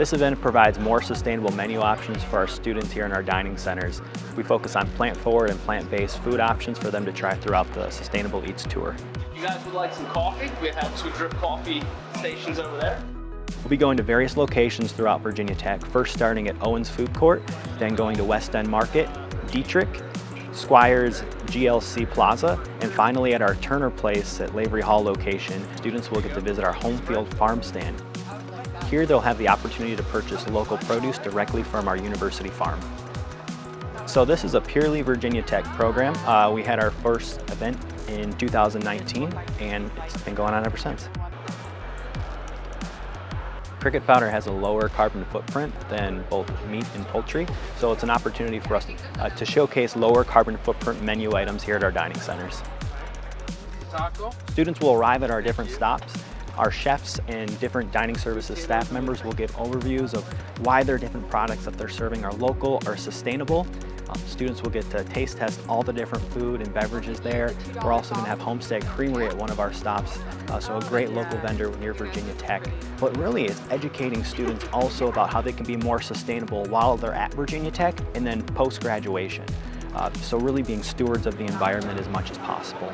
This event provides more sustainable menu options for our students here in our dining centers. We focus on plant-forward and plant-based food options for them to try throughout the Sustainable Eats tour. You guys would like some coffee? We have 2 drip coffee stations over there. We'll be going to various locations throughout Virginia Tech, first starting at Owens Food Court, then going to West End Market, Dietrich, Squires, GLC Plaza, and finally at our Turner Place at Lavery Hall location, students will get to visit our home field farm stand. Here they'll have the opportunity to purchase local produce directly from our university farm. So this is a purely Virginia Tech program. We had our first event in 2019 and it's been going on ever since. Cricket powder has a lower carbon footprint than both meat and poultry, so it's an opportunity for us to showcase lower carbon footprint menu items here at our dining centers. Taco. Students will arrive at our different stops. Our chefs and different dining services staff members will give overviews of why their different products that they're serving are local or sustainable. Students will get to taste test all the different food and beverages there. We're also going to have Homestead Creamery at one of our stops, so a great local vendor near Virginia Tech. But really it's educating students also about how they can be more sustainable while they're at Virginia Tech and then post-graduation. So really being stewards of the environment as much as possible.